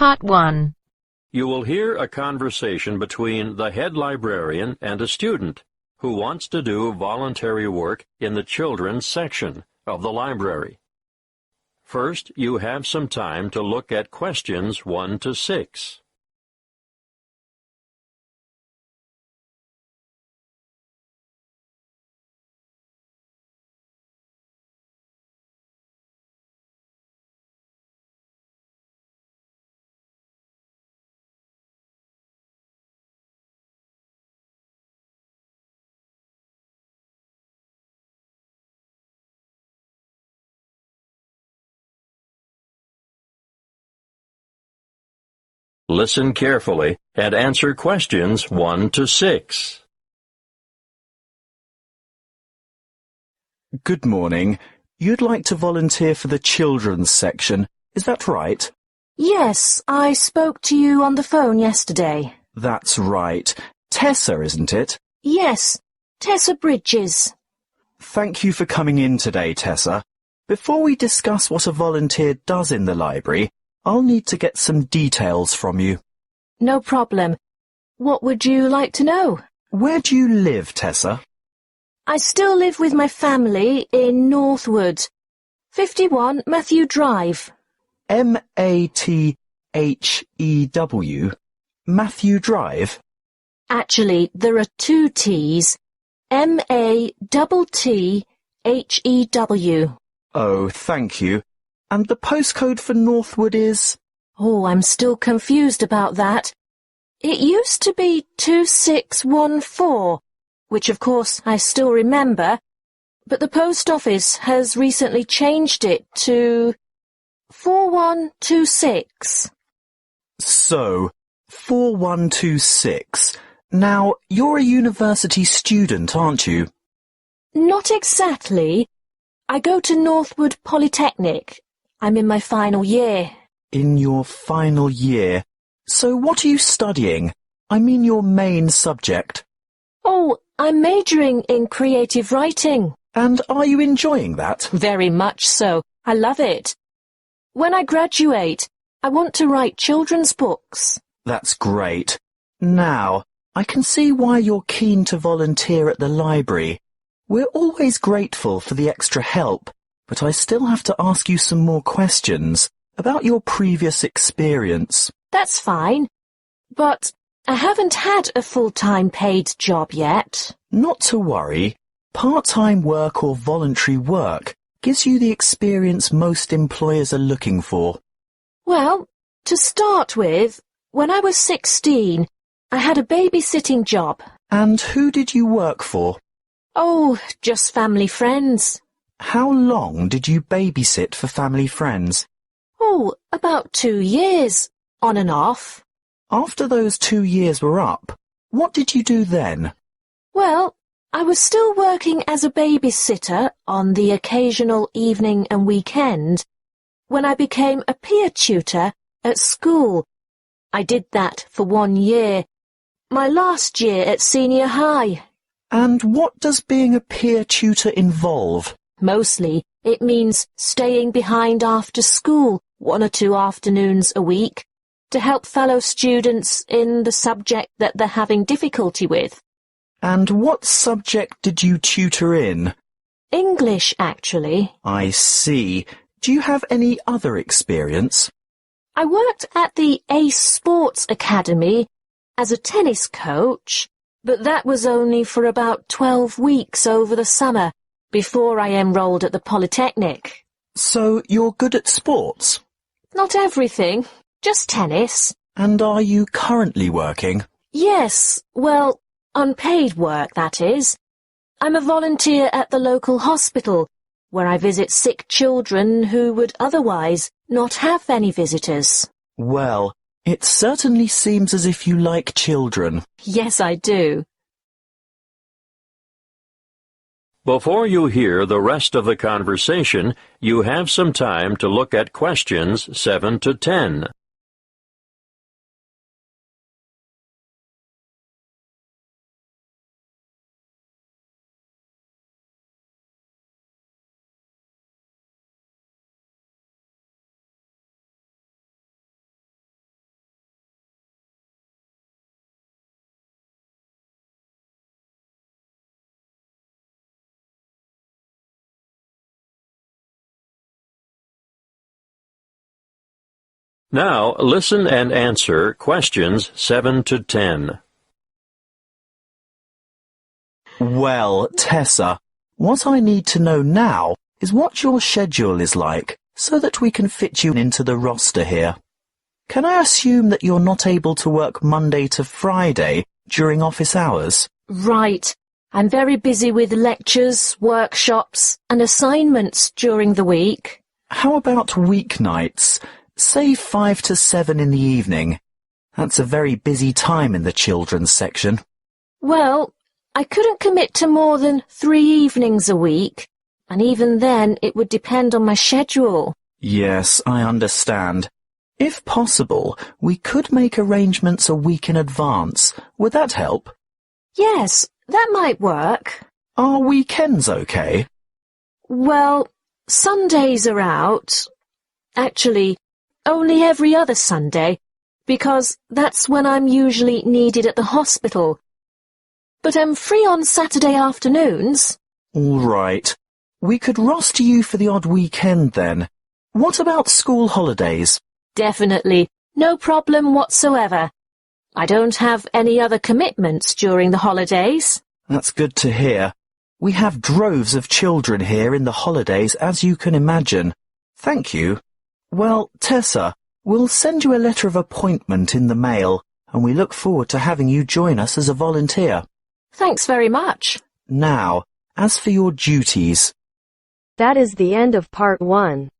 Part 1. You will hear a conversation between the head librarian and a student who wants to do voluntary work in the children's section of the library. First, you have some time to look at questions 1 to 6. Listen carefully and answer questions 1 to 6. Good morning. You'd like to volunteer for the children's section, is that right? Yes, I spoke to you on the phone yesterday. That's right. Tessa, isn't it? Yes, Tessa Bridges. Thank you for coming in today, Tessa. Before we discuss what a volunteer does in the library, I'll need to get some details from you. No problem. What would you like to know? Where do you live, Tessa? I still live with my family in Northwood, 51 Matthew Drive. M-A-T-H-E-W? Matthew Drive? Actually, there are 2 T's. M-A-T-T-H-E-W. Oh, thank you. And the postcode for Northwood is? Oh, I'm still confused about that. It used to be 2614, which of course I still remember, but the post office has recently changed it to 4126. So, 4126. Now, you're a university student, aren't you? Not exactly. I go to Northwood Polytechnic. I'm in my final year. In your final year. So what are you studying? I mean your main subject. Oh, I'm majoring in creative writing. And are you enjoying that? Very much so. I love it. When I graduate, I want to write children's books. That's great. Now, I can see why you're keen to volunteer at the library. We're always grateful for the extra help, but I still have to ask you some more questions about your previous experience. That's fine. But I haven't had a full-time paid job yet. Not to worry. Part-time work or voluntary work gives you the experience most employers are looking for. Well, to start with, when I was 16, I had a babysitting job. And who did you work for? Oh, just family friends. How long did you babysit for family friends? Oh, about 2 years, on and off. After those 2 years were up, what did you do then? Well, I was still working as a babysitter on the occasional evening and weekend when I became a peer tutor at school. I did that for 1 year, my last year at senior high. And what does being a peer tutor involve? Mostly, it means staying behind after school 1 or 2 afternoons a week to help fellow students in the subject that they're having difficulty with. And what subject did you tutor in? English, actually. I see. Do you have any other experience? I worked at the Ace Sports Academy as a tennis coach, but that was only for about 12 weeks over the summer before I enrolled at the Polytechnic. So you're good at sports? Not everything, just tennis. And are you currently working? Yes, well, unpaid work, that is. I'm a volunteer at the local hospital, where I visit sick children who would otherwise not have any visitors. Well, it certainly seems as if you like children. Yes, I do. Before you hear the rest of the conversation, you have some time to look at questions 7 to 10. Now listen and answer questions 7 to 10. Well, Tessa, what I need to know now is what your schedule is like, so that we can fit you into the roster here. Can I assume that you're not able to work Monday to Friday during office hours? Right. I'm very busy with lectures, workshops, and assignments during the week. How about weeknights? Say 5 to 7 in the evening. That's a very busy time in the children's section. Well, I couldn't commit to more than 3 evenings a week, and even then it would depend on my schedule. Yes, I understand. If possible, we could make arrangements a week in advance. Would that help? Yes, that might work. Are weekends okay? Well, Sundays are out. Actually, only every other Sunday, because that's when I'm usually needed at the hospital. But I'm free on Saturday afternoons. All right. We could roster you for the odd weekend then. What about school holidays? Definitely. No problem whatsoever. I don't have any other commitments during the holidays. That's good to hear. We have droves of children here in the holidays, as you can imagine. Thank you. Well, Tessa, we'll send you a letter of appointment in the mail, and we look forward to having you join us as a volunteer. Thanks very much. Now, as for your duties... That is the end of part 1.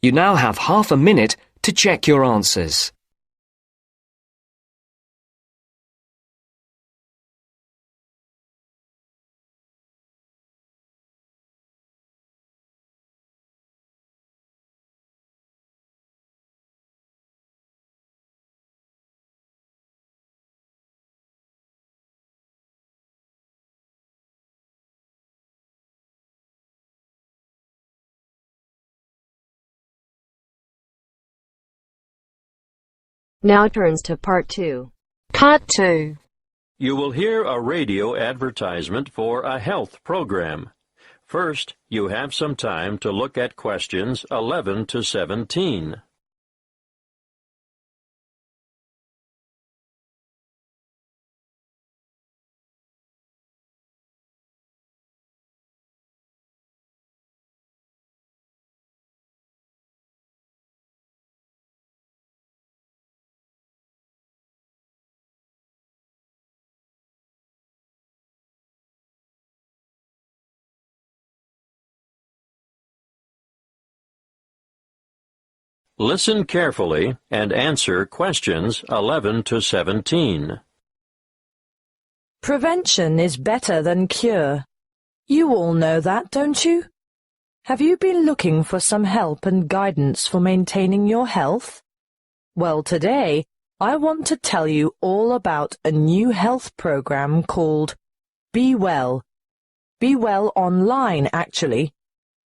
You now have half a minute to check your answers. Now turns to part 2. Part 2. You will hear a radio advertisement for a health program. First, you have some time to look at questions 11 to 17. Listen carefully and answer questions 11 to 17. Prevention is better than cure. You all know that, don't you? Have you been looking for some help and guidance for maintaining your health? Well, today, I want to tell you all about a new health program called Be Well. Be Well Online, actually.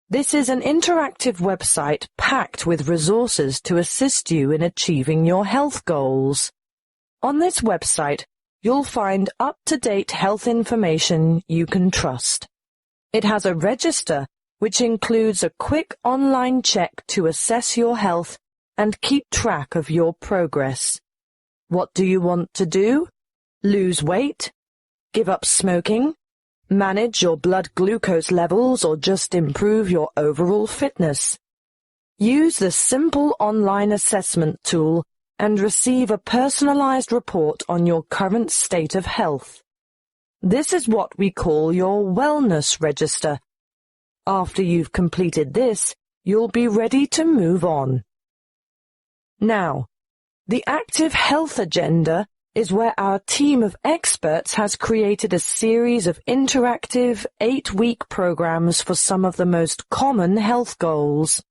This is an interactive website packed with resources to assist you in achieving your health goals. On this website, you'll find up-to-date health information you can trust. It has a register which includes a quick online check to assess your health and keep track of your progress. What do you want to do? Lose weight? Give up smoking? Manage your blood glucose levels or just improve your overall fitness? Use the simple online assessment tool and receive a personalized report on your current state of health. This is what we call your wellness register. After you've completed this, you'll be ready to move on. Now, the Active Health Agenda is where our team of experts has created a series of interactive 8-week programs for some of the most common health goals.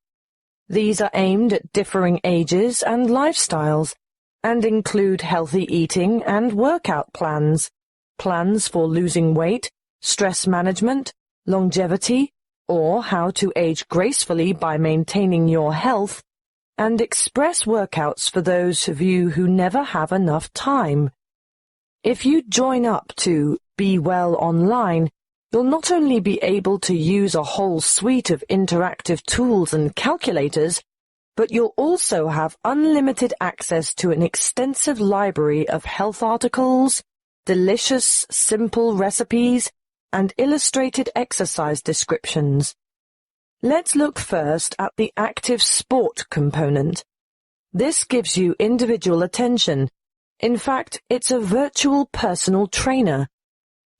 These are aimed at differing ages and lifestyles and include healthy eating and workout plans, plans for losing weight, stress management, longevity, or how to age gracefully by maintaining your health, and express workouts for those of you who never have enough time. If you join up to Be Well Online, you'll not only be able to use a whole suite of interactive tools and calculators, but you'll also have unlimited access to an extensive library of health articles, delicious, simple recipes, and illustrated exercise descriptions. Let's look first at the active sport component. This gives you individual attention. In fact, it's a virtual personal trainer.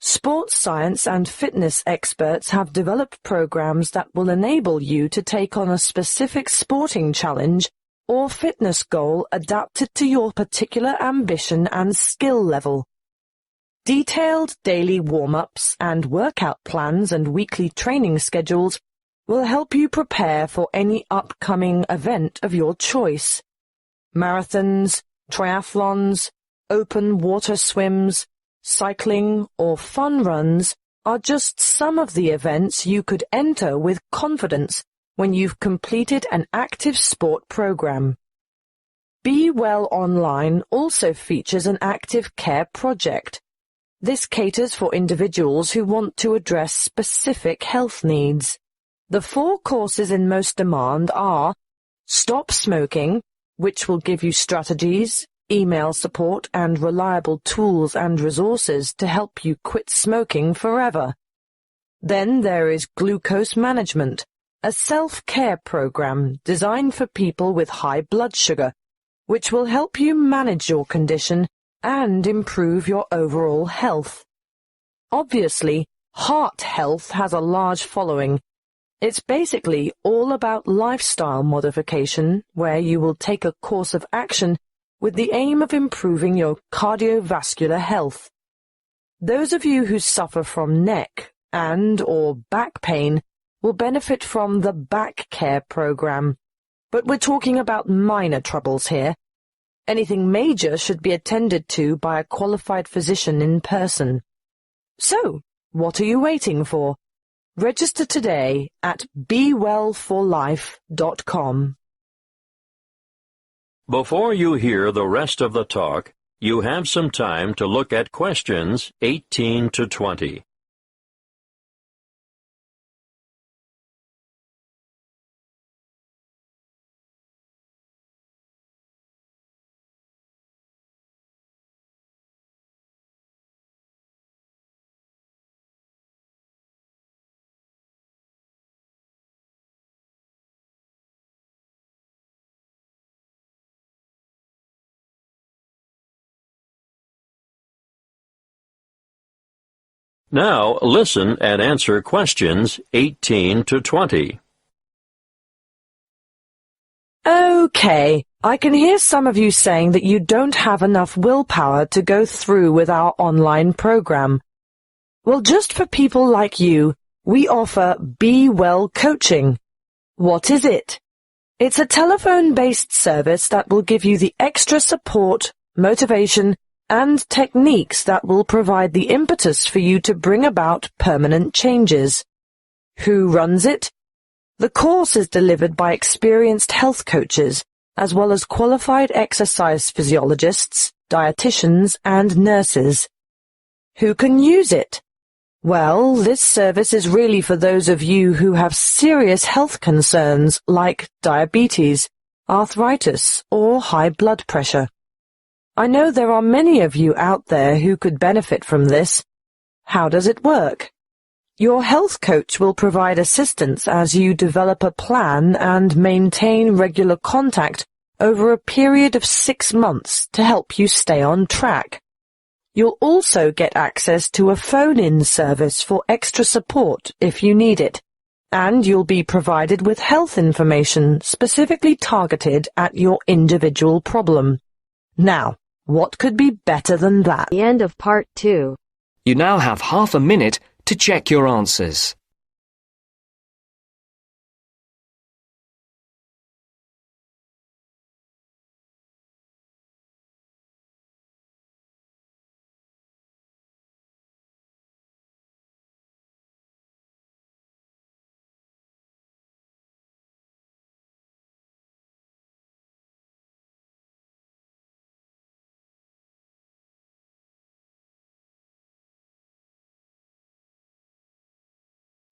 Sports science and fitness experts have developed programs that will enable you to take on a specific sporting challenge or fitness goal adapted to your particular ambition and skill level. Detailed daily warm-ups and workout plans and weekly training schedules will help you prepare for any upcoming event of your choice. Marathons, triathlons, open water swims, cycling, or fun runs are just some of the events you could enter with confidence when you've completed an active sport program. Be Well Online also features an active care project. This caters for individuals who want to address specific health needs. The 4 courses in most demand are Stop Smoking, which will give you strategies, email support, and reliable tools and resources to help you quit smoking forever. Then there is Glucose Management, a self-care program designed for people with high blood sugar, which will help you manage your condition and improve your overall health. Obviously, heart health has a large following. It's basically all about lifestyle modification, where you will take a course of action with the aim of improving your cardiovascular health. Those of you who suffer from neck and/or back pain will benefit from the Back Care program, but we're talking about minor troubles here. Anything major should be attended to by a qualified physician in person. So, what are you waiting for? Register today at bewellforlife.com. Before you hear the rest of the talk, you have some time to look at questions 18 to 20. Now listen and answer questions 18 to 20. Okay, I can hear some of you saying that you don't have enough willpower to go through with our online program. Well, just for people like you, we offer Be Well Coaching. What is it? It's a telephone-based service that will give you the extra support, motivation, and techniques that will provide the impetus for you to bring about permanent changes. Who runs it? The course is delivered by experienced health coaches, as well as qualified exercise physiologists, dietitians, and nurses. Who can use it? Well, this service is really for those of you who have serious health concerns like diabetes, arthritis, or high blood pressure. I know there are many of you out there who could benefit from this. How does it work? Your health coach will provide assistance as you develop a plan and maintain regular contact over a period of 6 months to help you stay on track. You'll also get access to a phone-in service for extra support if you need it, and you'll be provided with health information specifically targeted at your individual problem. Now, what could be better than that? The end of part 2. You now have half a minute to check your answers.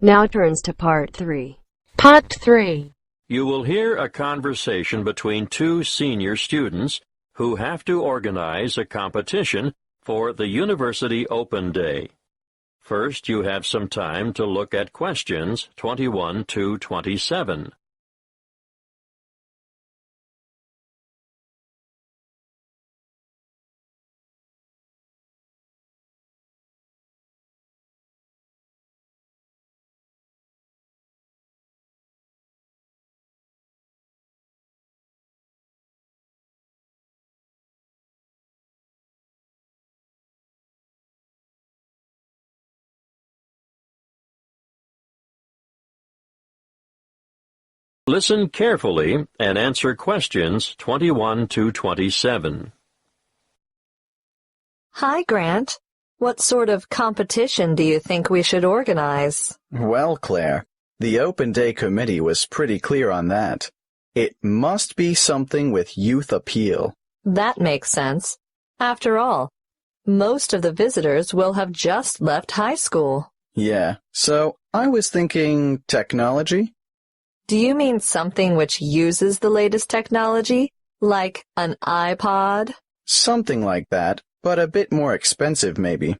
Now turns to part 3. Part 3. You will hear a conversation between two senior students who have to organize a competition for the University Open Day. First, you have some time to look at questions 21 to 27. Listen carefully and answer questions 21 to 27. Hi, Grant. What sort of competition do you think we should organize? Well, Claire, the Open Day Committee was pretty clear on that. It must be something with youth appeal. That makes sense. After all, most of the visitors will have just left high school. Yeah, so I was thinking technology? Do you mean something which uses the latest technology, like an iPod? Something like that, but a bit more expensive maybe.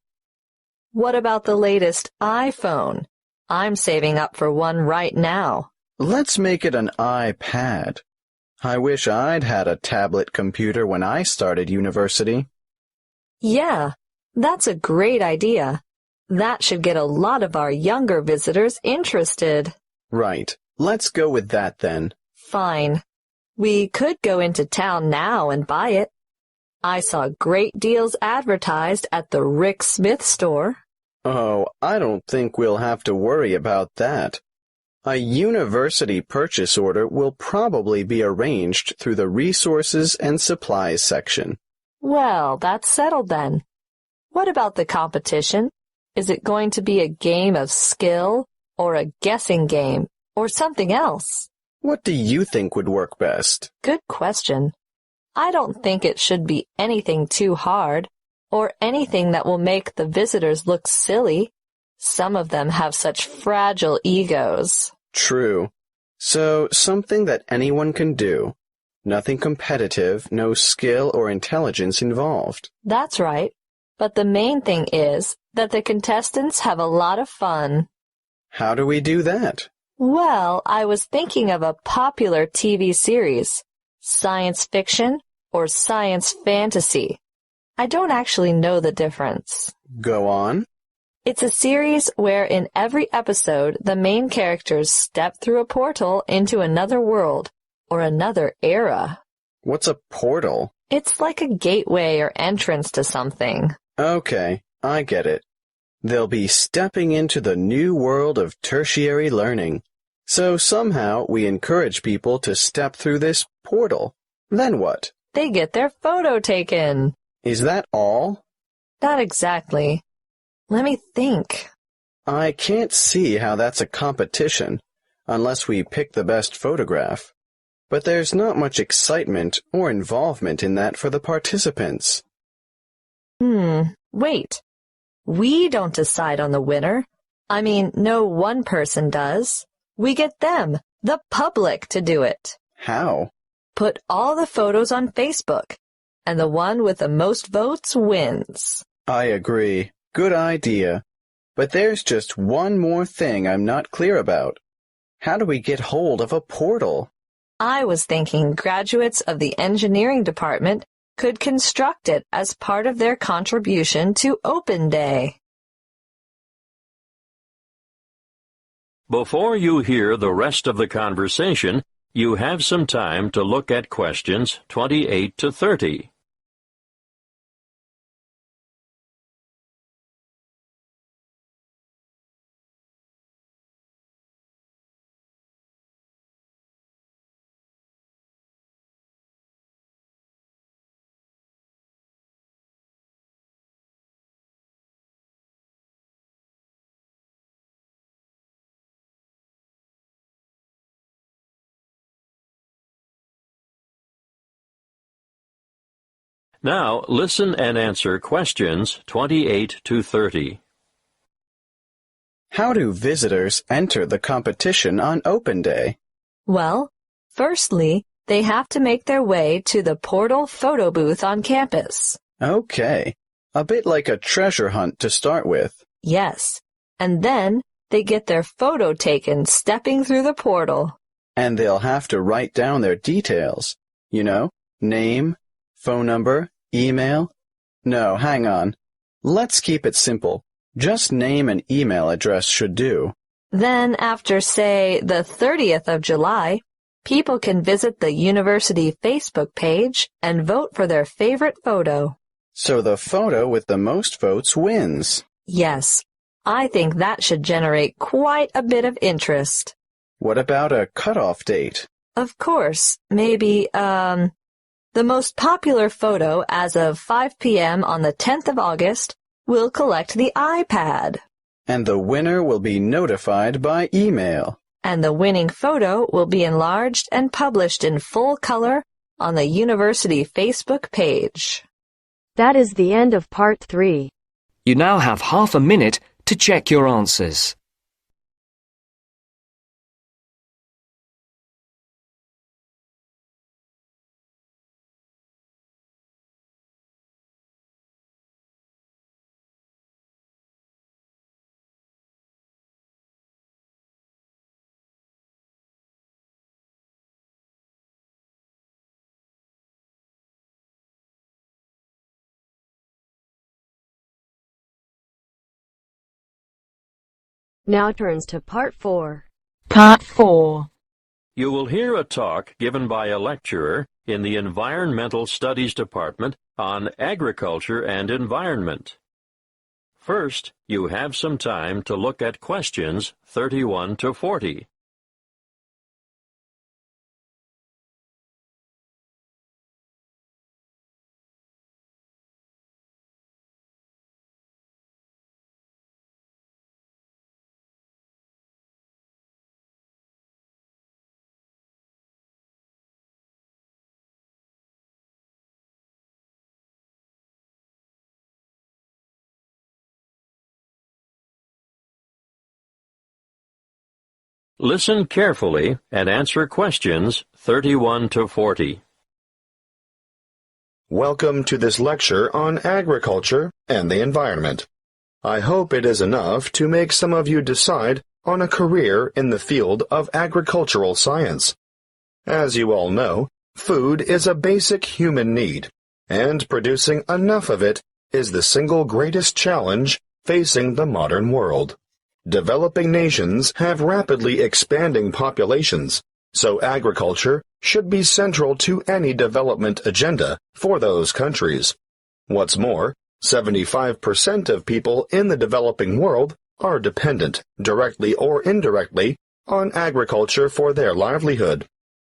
What about the latest iPhone? I'm saving up for one right now. Let's make it an iPad. I wish I'd had a tablet computer when I started university. Yeah, that's a great idea. That should get a lot of our younger visitors interested. Right. Let's go with that then. Fine. We could go into town now and buy it. I saw great deals advertised at the Rick Smith store. Oh, I don't think we'll have to worry about that. A university purchase order will probably be arranged through the Resources and Supplies section. Well, that's settled then. What about the competition? Is it going to be a game of skill or a guessing game or something else? What do you think would work best? Good question. I don't think it should be anything too hard or anything that will make the visitors look silly. Some of them have such fragile egos. True. So something that anyone can do. Nothing competitive, no skill or intelligence involved. That's right. But the main thing is that the contestants have a lot of fun. How do we do that? Well, I was thinking of a popular TV series, science fiction or science fantasy. I don't actually know the difference. Go on. It's a series where in every episode the main characters step through a portal into another world or another era. What's a portal? It's like a gateway or entrance to something. Okay, I get it. They'll be stepping into the new world of tertiary learning. So somehow we encourage people to step through this portal. Then what? They get their photo taken. Is that all? Not exactly. Let me think. I can't see how that's a competition, unless we pick the best photograph. But there's not much excitement or involvement in that for the participants. Wait. We don't decide on the winner. I mean, no one person does. We get them, the public, to do it. How? Put all the photos on Facebook, and the one with the most votes wins. I agree. Good idea. But there's just one more thing I'm not clear about. How do we get hold of a portal? I was thinking graduates of the engineering department could construct it as part of their contribution to Open Day. Before you hear the rest of the conversation, you have some time to look at questions 28 to 30. Now, listen and answer questions 28 to 30. How do visitors enter the competition on Open Day? Well, Firstly, they have to make their way to the portal photo booth on campus. Okay, a bit like a treasure hunt to start with. Yes, and then they get their photo taken stepping through the portal. And they'll have to write down their details. You know, name, phone number, email. No, hang on. Let's keep it simple. Just name and email address should do. Then after, say, the 30th of July, people can visit the university Facebook page and vote for their favorite photo. So the photo with the most votes wins. Yes, I think that should generate quite a bit of interest. What about a cutoff date? Of course, maybe, the most popular photo as of 5 p.m. on the 10th of August will collect the iPad. And the winner will be notified by email. And the winning photo will be enlarged and published in full color on the university Facebook page. That is the end of part 3. You now have half a minute to check your answers. Now turns to part 4. Part 4. You will hear a talk given by a lecturer in the Environmental Studies Department on agriculture and environment. First, you have some time to look at questions 31 to 40. Listen carefully and answer questions 31 to 40. Welcome to this lecture on agriculture and the environment. I hope it is enough to make some of you decide on a career in the field of agricultural science. As you all know, food is a basic human need, and producing enough of it is the single greatest challenge facing the modern world. Developing nations have rapidly expanding populations, so agriculture should be central to any development agenda for those countries. What's more, 75% of people in the developing world are dependent, directly or indirectly, on agriculture for their livelihood.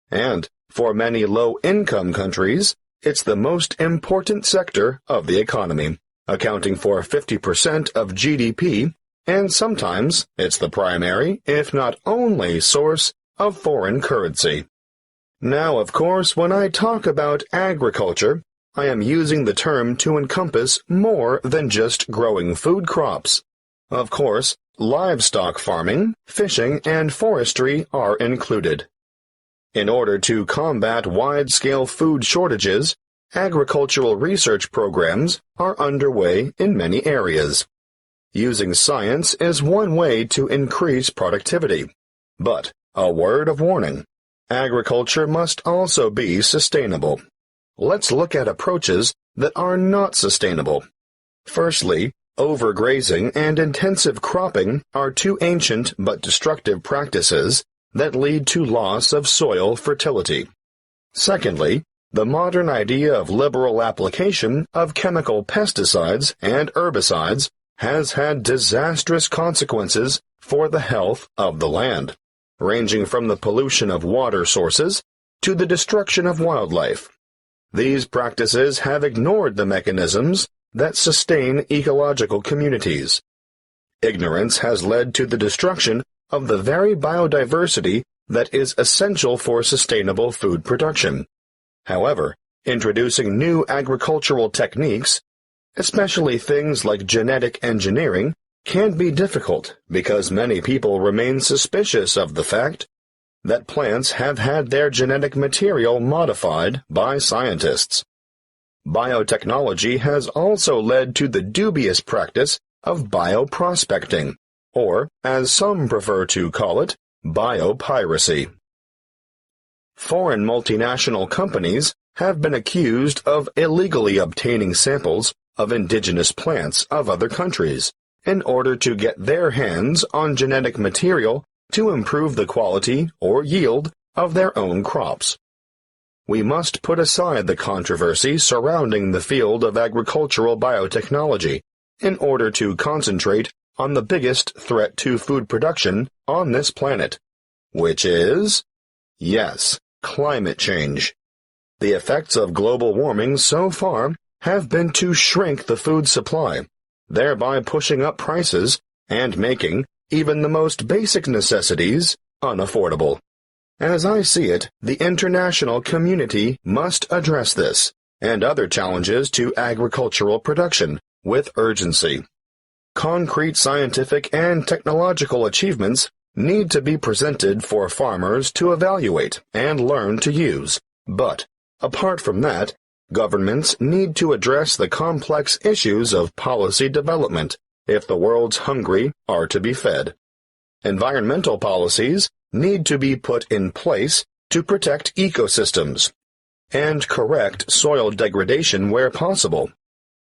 And for many low-income countries, it's the most important sector of the economy, accounting for 50% of GDP, and sometimes it's the primary, if not only, source of foreign currency. Now, of course, when I talk about agriculture, I am using the term to encompass more than just growing food crops. Of course, livestock farming, fishing, and forestry are included. In order to combat wide-scale food shortages, agricultural research programs are underway in many areas. Using science is one way to increase productivity. But, a word of warning, agriculture must also be sustainable. Let's look at approaches that are not sustainable. Firstly, overgrazing and intensive cropping are two ancient but destructive practices that lead to loss of soil fertility. Secondly, the modern idea of liberal application of chemical pesticides and herbicides has had disastrous consequences for the health of the land, ranging from the pollution of water sources to the destruction of wildlife. These practices have ignored the mechanisms that sustain ecological communities. Ignorance has led to the destruction of the very biodiversity that is essential for sustainable food production. However, introducing new agricultural techniques, especially things like genetic engineering, can be difficult because many people remain suspicious of the fact that plants have had their genetic material modified by scientists. Biotechnology has also led to the dubious practice of bioprospecting, or, as some prefer to call it, biopiracy. Foreign multinational companies have been accused of illegally obtaining samples of indigenous plants of other countries in order to get their hands on genetic material to improve the quality or yield of their own crops. We must put aside the controversy surrounding the field of agricultural biotechnology in order to concentrate on the biggest threat to food production on this planet, which is, yes, climate change. The effects of global warming so far have been to shrink the food supply, thereby pushing up prices and making even the most basic necessities unaffordable. As I see it, the international community must address this and other challenges to agricultural production with urgency. Concrete scientific and technological achievements need to be presented for farmers to evaluate and learn to use, but, apart from that, governments need to address the complex issues of policy development if the world's hungry are to be fed. Environmental policies need to be put in place to protect ecosystems and correct soil degradation where possible.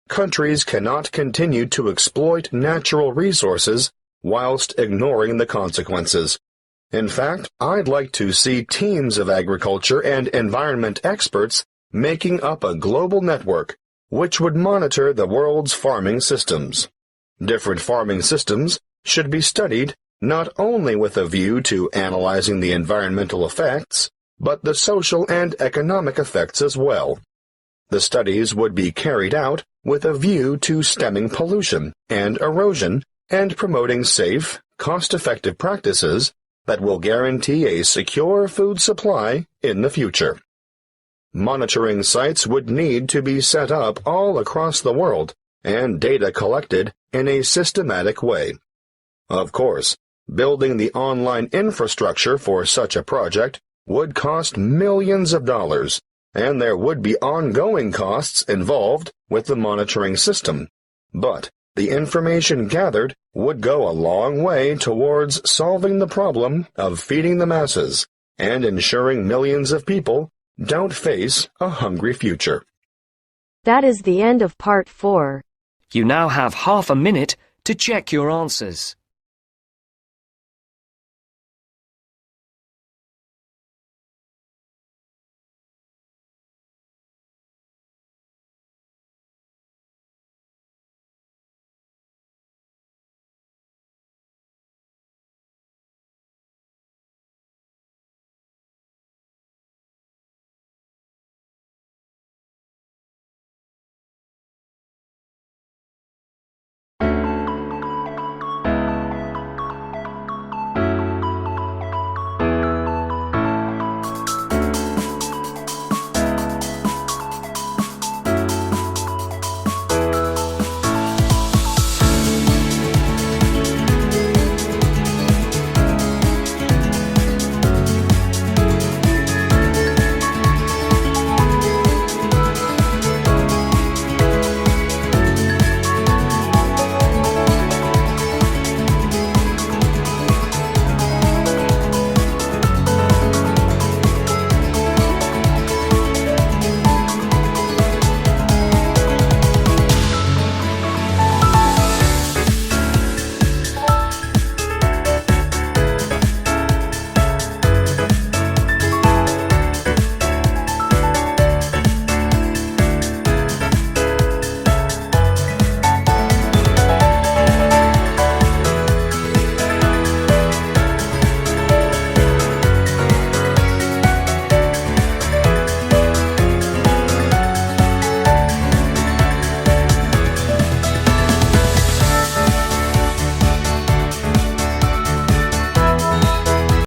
Countries cannot continue to exploit natural resources whilst ignoring the consequences. In fact, I'd like to see teams of agriculture and environment experts making up a global network which would monitor the world's farming systems. Different farming systems should be studied not only with a view to analyzing the environmental effects, but the social and economic effects as well. The studies would be carried out with a view to stemming pollution and erosion and promoting safe, cost-effective practices that will guarantee a secure food supply in the future. Monitoring sites would need to be set up all across the world and data collected in a systematic way. Of course, building the online infrastructure for such a project would cost millions of dollars, and there would be ongoing costs involved with the monitoring system. But the information gathered would go a long way towards solving the problem of feeding the masses and ensuring millions of people don't face a hungry future. That is the end of part 4. You now have half a minute to check your answers.